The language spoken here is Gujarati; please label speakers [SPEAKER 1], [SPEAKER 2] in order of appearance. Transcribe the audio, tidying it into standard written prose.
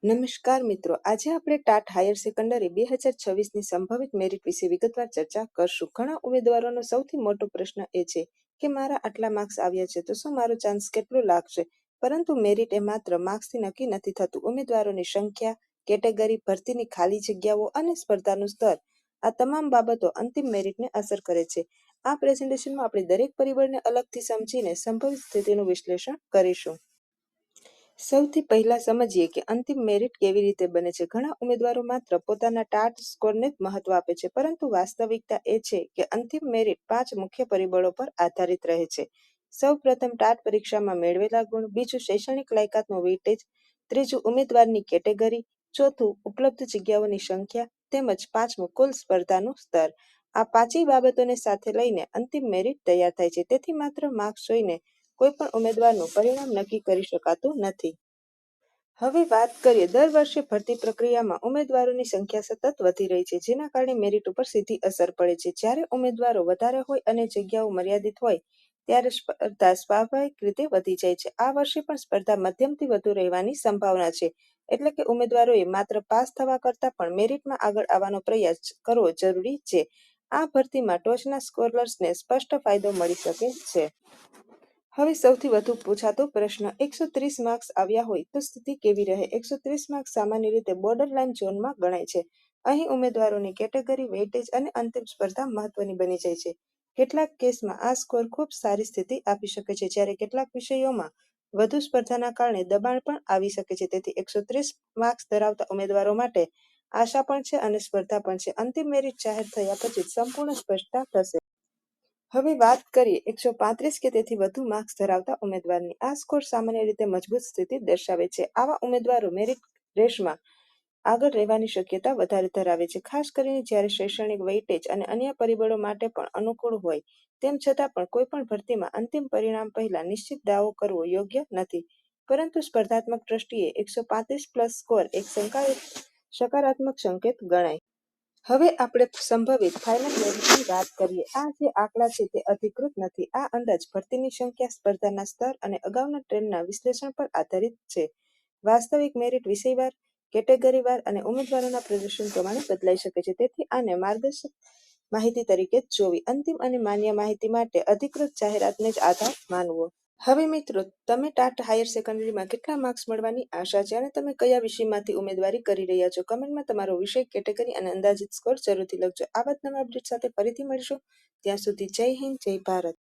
[SPEAKER 1] નમસ્કાર મિત્રો, આજે આપણે ટાટ હાયર સેકન્ડરી 2026ની સંભવિત મેરિટ વિશે વિગતવાર ચર્ચા કરશું. ઘણા ઉમેદવારોનો સૌથી મોટો પ્રશ્ન એ છે કે મારા આટલા માર્ક્સ આવ્યા છે તો શું મારો ચાન્સ કેટલો લાગશે? પરંતુ મેરિટ એ માત્ર માર્ક્સથી નક્કી નથી થતું. ઉમેદવારોની સંખ્યા, કેટેગરી, ભરતીની ખાલી જગ્યાઓ અને સ્પર્ધાનું સ્તર, આ તમામ બાબતો અંતિમ મેરિટને અસર કરે છે. આ પ્રેઝન્ટેશનમાં આપણે દરેક પરિબળને અલગથી સમજીને સંભવિત સ્થિતિનું વિશ્લેષણ કરીશું. સૌથી પહેલા સમજીએ કે અંતિમ મેરિટ કેવી રીતે બને છે. ઘણા ઉમેદવારો માત્ર પોતાના ટાટ સ્કોરને જ મહત્વ આપે છે, પરંતુ વાસ્તવિકતા એ છે કે અંતિમ મેરિટ 5 મુખ્ય પરિબળો પર આધારિત રહે છે. સૌ પ્રથમ ટાટ પરીક્ષામાં મેળવેલા ગુણ, બીજું શૈક્ષણિક લાયકાતનું વેઇટેજ, ત્રીજું ઉમેદવારની કેટેગરી, ચોથું ઉપલબ્ધ જગ્યાઓની સંખ્યા, તેમજ પાંચમું કુલ સ્પર્ધાનું સ્તર. આ પાંચેય બાબતોને સાથે લઈને અંતિમ મેરિટ તૈયાર થાય છે. તેથી માત્ર માર્ક્સ જોઈને કોઈ પણ ઉમેદવારનું પરિણામ નક્કી કરી શકાતું નથી. હવે વાત કરીએ, દર વર્ષે ભરતી પ્રક્રિયામાં ઉમેદવારોની સંખ્યા સતત વધી રહી છે, જેના કારણે મેરિટ ઉપર સીધી અસર પડે છે. જ્યારે ઉમેદવારો વધારે હોય અને જગ્યાઓ મર્યાદિત હોય ત્યારે સ્પર્ધા સ્વાભાવિક રીતે વધી જાય છે. આ વર્ષે પણ સ્પર્ધા મધ્યમથી વધુ રહેવાની સંભાવના છે. એટલે કે ઉમેદવારોએ માત્ર પાસ થવા કરતાં પણ મેરિટમાં આગળ આવવાનો પ્રયાસ કરવો જરૂરી છે. આ ભરતીમાં ટોચના સ્કોરર્સને સ્પષ્ટ ફાયદો મળી શકે છે. હવે સૌથી વધુ પૂછાતો પ્રશ્ન, 130 માર્ક્સ આવ્યા હોય તો સ્થિતિ કેવી રહે? 130 માર્ક્સ સામાન્ય રીતે બોર્ડર લાઇન ઝોનમાં ગણાય છે. અહીં ઉમેદવારોની કેટેગરી, વેઇટેજ અને અંતિમ સ્પર્ધા મહત્વની બની જાય છે. કેટલાક કેસમાં આ સ્કોર ખૂબ સારી સ્થિતિ આપી શકે છે, જ્યારે કેટલાક વિષયોમાં વધુ સ્પર્ધાના કારણે દબાણ પણ આવી શકે છે. તેથી 130 માર્ક્સ ધરાવતા ઉમેદવારો માટે આશા પણ છે અને સ્પર્ધા પણ છે. અંતિમ મેરિટ જાહેર થયા પછી સંપૂર્ણ સ્પષ્ટતા થશે. હવે વાત કરીએ 135 કે તેથી વધુ માર્ક્સ ધરાવતા ઉમેદવારની. આ સ્કોર સામાન્ય રીતે મજબૂત સ્થિતિ દર્શાવે છે. આવા ઉમેદવારો મેરિટ રેસમાં આગળ રહેવાની શક્યતા વધારે ધરાવે છે, ખાસ કરીને જ્યારે શૈક્ષણિક વેઇટેજ અને અન્ય પરિબળો માટે પણ અનુકૂળ હોય. તેમ છતાં પણ કોઈપણ ભરતીમાં અંતિમ પરિણામ પહેલા નિશ્ચિત દાવો કરવો યોગ્ય નથી. પરંતુ સ્પર્ધાત્મક દ્રષ્ટિએ 135+ સ્કોર એક સકારાત્મક સંકેત ગણાય. હવે આપણે સંભવિત ફાઇનલ મેરિટની વાત કરીએ. આ જે આંકડા છે તે અધિકૃત નથી. આ અંદાજ ભરતીની સંખ્યા, સ્પર્ધાના સ્તર અને અગાઉના ટ્રેન્ડના વિશ્લેષણ પર આધારિત છે. વાસ્તવિક મેરિટ વિષયવાર, કેટેગરીવાર અને ઉમેદવારોના પ્રદર્શન પ્રમાણે બદલાઈ શકે છે. તેથી આને માર્ગદર્શક માહિતી તરીકે જ જોવી. અંતિમ અને માન્ય માહિતી માટે અધિકૃત જાહેરાતને જ આધાર માનવો. હવે મિત્રો, તમે ટાટ હાયર સેકન્ડરીમાં કેટલા માર્ક્સ મળવાની આશા છે અને તમે કયા વિષયમાંથી ઉમેદવારી કરી રહ્યા છો? કમેન્ટમાં તમારો વિષય, કેટેગરી અને અંદાજિત સ્કોર જરૂરથી લખજો. આવા જ નવા અપડેટ સાથે ફરીથી મળીશું. ત્યાં સુધી જય હિન્દ, જય ભારત.